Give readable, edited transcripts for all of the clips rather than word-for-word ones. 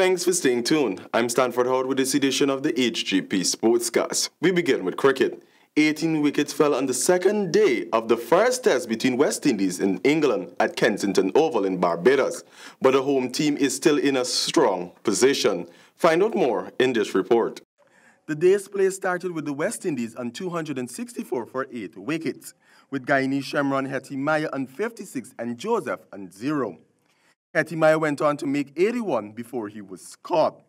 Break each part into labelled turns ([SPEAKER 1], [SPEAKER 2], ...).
[SPEAKER 1] Thanks for staying tuned. I'm Stanford Howard with this edition of the HGP Sportscast. We begin with cricket. 18 wickets fell on the second day of the first test between West Indies and England at Kensington Oval in Barbados. But the home team is still in a strong position. Find out more in this report. The day's play started with the West Indies on 264 for 8 wickets, with Guyanese Shemron Hgptv on 56 and Joseph on 0. Hgptv went on to make 81 before he was caught.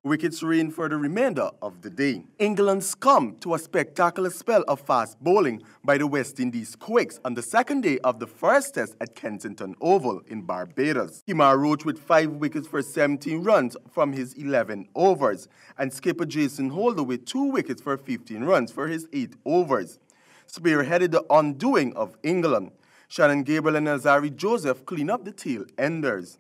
[SPEAKER 1] Wickets reigned for the remainder of the day. England succumbed to a spectacular spell of fast bowling by the West Indies Quakes on the second day of the first test at Kensington Oval in Barbados. Hgptv Roach with 5 wickets for 17 runs from his 11 overs, and skipper Jason Holder with 2 wickets for 15 runs for his 8 overs. Spearheaded the undoing of England. Shannon Gabriel and Alzarri Joseph clean up the tail enders.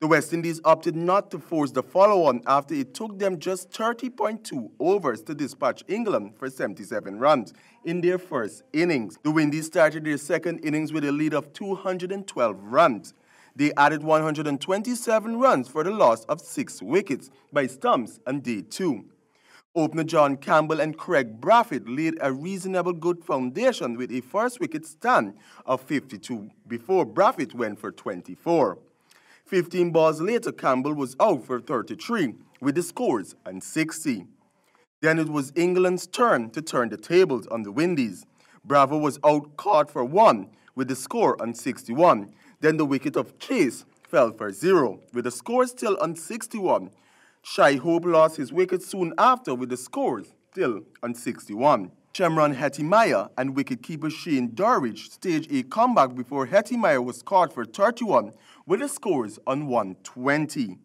[SPEAKER 1] The West Indies opted not to force the follow-on after it took them just 30.2 overs to dispatch England for 77 runs in their first innings. The Windies started their second innings with a lead of 212 runs. They added 127 runs for the loss of 6 wickets by stumps on day 2. Opener John Campbell and Craig Brathwaite laid a reasonable good foundation with a first wicket stand of 52 before Brathwaite went for 24. 15 balls later, Campbell was out for 33 with the scores on 60. Then it was England's turn to turn the tables on the Windies. Bravo was out caught for 1 with the score on 61. Then the wicket of Chase fell for 0 with the score still on 61. Shai Hope lost his wicket soon after with the scores still on 61. Shemron Hgptv and wicketkeeper Shane Durridge staged a comeback before Hgptv was caught for 31 with the scores on 120.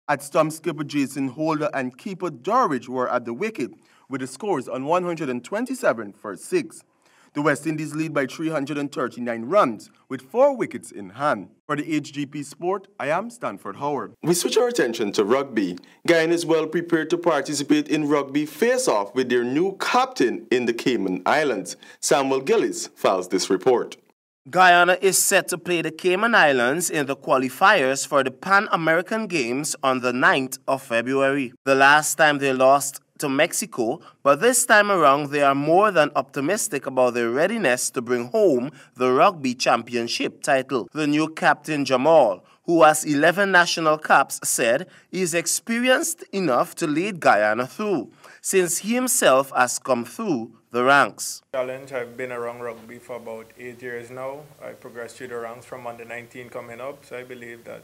[SPEAKER 1] At stump, skipper Jason Holder and keeper Durridge were at the wicket with the scores on 127 for 6. The West Indies lead by 339 runs with 4 wickets in hand. For the HGP Sport, I am Stanford Howard. We switch our attention to rugby. Guyana is well prepared to participate in rugby face-off with their new captain in the Cayman Islands. Samuel Gillis files this report.
[SPEAKER 2] Guyana is set to play the Cayman Islands in the qualifiers for the Pan American Games on the 9th of February. The last time they lost to Mexico, but this time around they are more than optimistic about their readiness to bring home the rugby championship title. The new captain Jamal, who has 11 national caps, said he is experienced enough to lead Guyana through, since he himself has come through the ranks.
[SPEAKER 3] Challenge, I've been around rugby for about 8 years now. I progressed through the ranks from under 19 coming up, so I believe that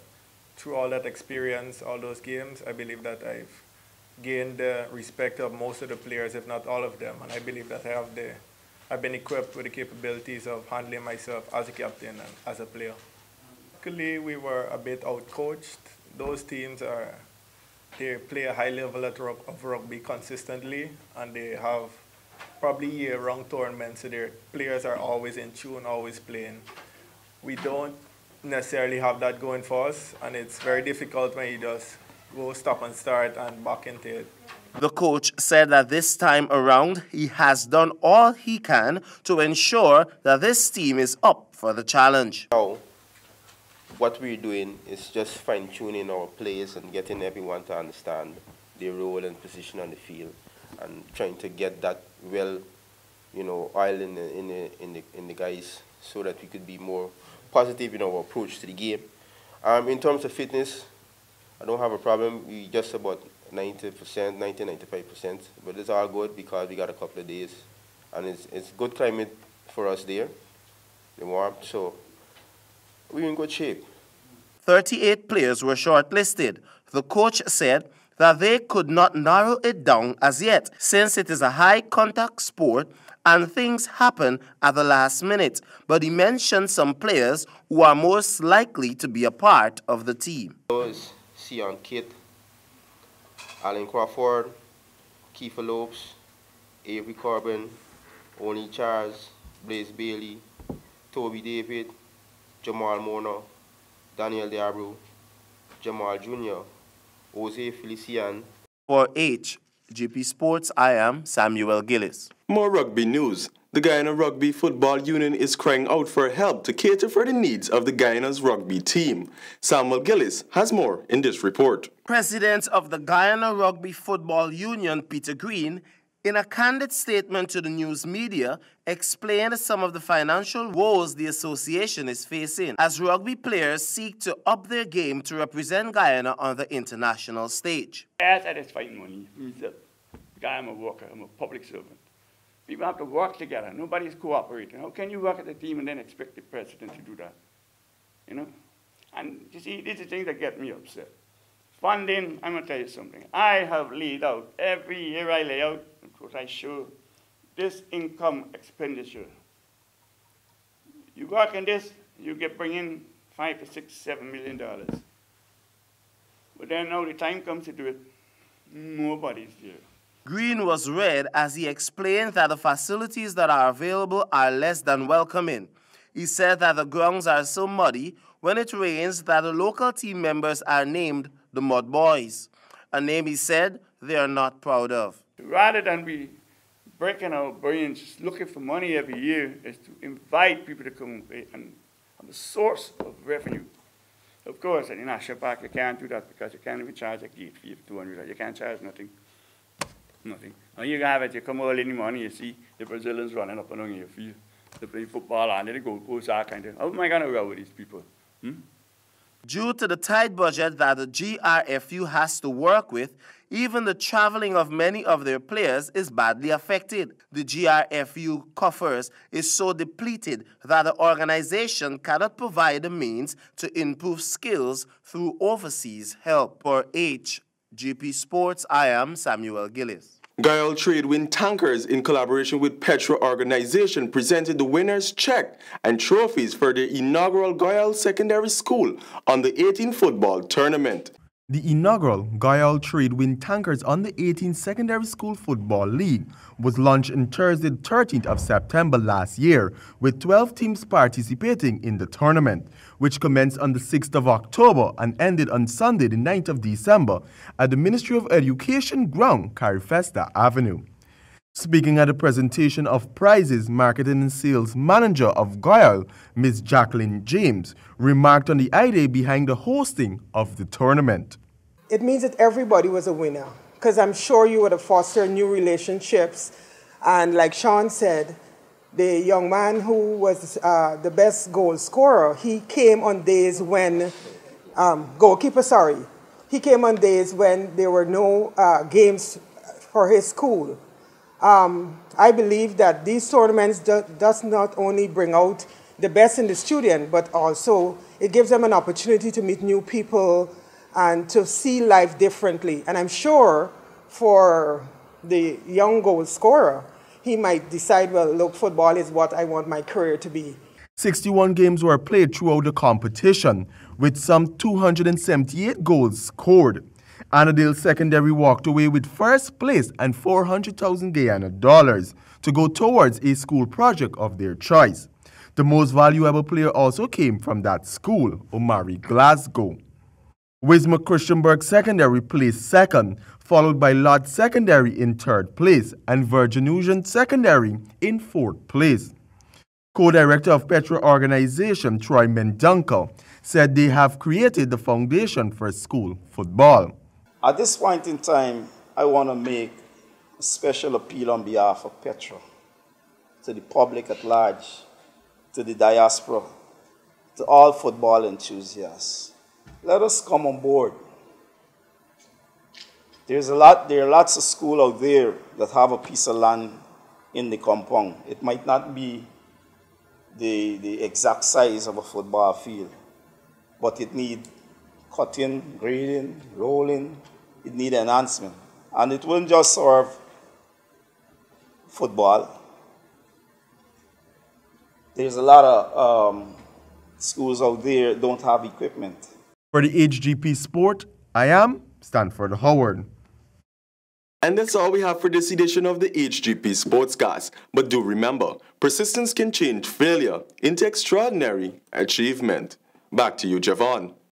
[SPEAKER 3] through all that experience, all those games, I believe that I've gained the respect of most of the players, if not all of them, and I believe that I've been equipped with the capabilities of handling myself as a captain and as a player. Luckily, we were a bit outcoached. Those teams they play a high level of rugby consistently, and they have probably year-round tournaments, so their players are always in tune, always playing. We don't necessarily have that going for us, and it's very difficult when you just go stop and start and back into it.
[SPEAKER 2] The coach said that this time around he has done all he can to ensure that this team is up for the challenge.
[SPEAKER 4] Now, what we're doing is just fine-tuning our plays and getting everyone to understand their role and position on the field, and trying to get that oil in the guys, so that we could be more positive in our approach to the game. In terms of fitness, I don't have a problem. We just about 95%, but it's all good because we got a couple of days, and it's good climate for us there, the warmth, so we're in good shape.
[SPEAKER 2] 38 players were shortlisted. The coach said that they could not narrow it down as yet, since it is a high-contact sport and things happen at the last minute, but he mentioned some players who are most likely to be a part of the team.
[SPEAKER 4] Sion Kit, Alan Crawford, Kiefer Lopes, Avery Corbin, Oni Charles, Blaze Bailey, Toby David, Jamal Mona, Daniel Diabru, Jamal Jr., Jose Felician.
[SPEAKER 2] For HGP Sports, I am Samuel Gillis.
[SPEAKER 1] More rugby news. The Guyana Rugby Football Union is crying out for help to cater for the needs of the Guyana's rugby team. Samuel Gillis has more in this report.
[SPEAKER 2] President of the Guyana Rugby Football Union, Peter Green, in a candid statement to the news media, explained some of the financial woes the association is facing as rugby players seek to up their game to represent Guyana on the international stage.
[SPEAKER 5] As I just find money, I'm a worker, I'm a public servant. People have to work together. Nobody's cooperating. How can you work as a team and then expect the president to do that? You know? And you see, these are things that get me upset. Funding, I'm going to tell you something. I have laid out, every year I lay out, because I show this income expenditure. You work in this, you get bring in $5 to $6, $7 million. But then now the time comes to do it, nobody's there.
[SPEAKER 2] Green was read as he explained that the facilities that are available are less than welcoming. He said that the grounds are so muddy when it rains that the local team members are named the Mud Boys, a name he said they are not proud of.
[SPEAKER 5] Rather than be breaking our brains looking for money every year, is to invite people to come and play and have a source of revenue. Of course, at the National Park you can't do that because you can't even charge a gate fee of $200. You can't charge nothing. Nothing. And you have it, you come early in the morning, you see the Brazilians running up and down your field. They play football and they go that kind of thing. How am I going to row with these people?
[SPEAKER 2] Due to the tight budget that the GRFU has to work with, even the traveling of many of their players is badly affected. The GRFU coffers is so depleted that the organization cannot provide the means to improve skills through overseas help. For Hgp Sports, I am Samuel Gillis.
[SPEAKER 1] Guyal Trade Wind Tankers, in collaboration with Petro Organization, presented the winners' check and trophies for the inaugural Guyal Secondary School on the 18 football tournament.
[SPEAKER 6] The inaugural Guyal Trade Wind Tankers Under 18 Secondary School Football League was launched on Thursday, 13th of September last year, with 12 teams participating in the tournament, which commenced on the 6th of October and ended on Sunday, the 9th of December, at the Ministry of Education ground, Carifesta Avenue. Speaking at the presentation of prizes, Marketing and Sales Manager of Guyal, Ms. Jacqueline James, remarked on the idea behind the hosting of the tournament.
[SPEAKER 7] It means that everybody was a winner, because I'm sure you would have fostered new relationships. And like Sean said, the young man who was the best goal scorer, he came on days when, he came on days when there were no games for his school. I believe that these tournaments does not only bring out the best in the student, but also it gives them an opportunity to meet new people and to see life differently. And I'm sure for the young goal scorer, he might decide, well, look, football is what I want my career to be.
[SPEAKER 6] 61 games were played throughout the competition, with some 278 goals scored. Annandale Secondary walked away with first place and $400,000 Guyana dollars to go towards a school project of their choice. The most valuable player also came from that school, Omari Glasgow. Wisma Christianberg Secondary placed second, followed by Lod Secondary in third place and Virginusian Secondary in fourth place. Co-director of Petro Organization, Troy Mendonca, said they have created the foundation for school football.
[SPEAKER 8] At this point in time, I want to make a special appeal on behalf of Petro to the public at large, to the diaspora, to all football enthusiasts. Let us come on board. There are lots of schools out there that have a piece of land in the compound. It might not be the exact size of a football field, but it needs cutting, grading, rolling. It needs enhancement. And it won't just serve football. There's a lot of schools out there that don't have equipment.
[SPEAKER 6] For the Hgp Sport, I am Stanford Howard.
[SPEAKER 1] And that's all we have for this edition of the Hgp Sportscast. But do remember, persistence can change failure into extraordinary achievement. Back to you, Javon.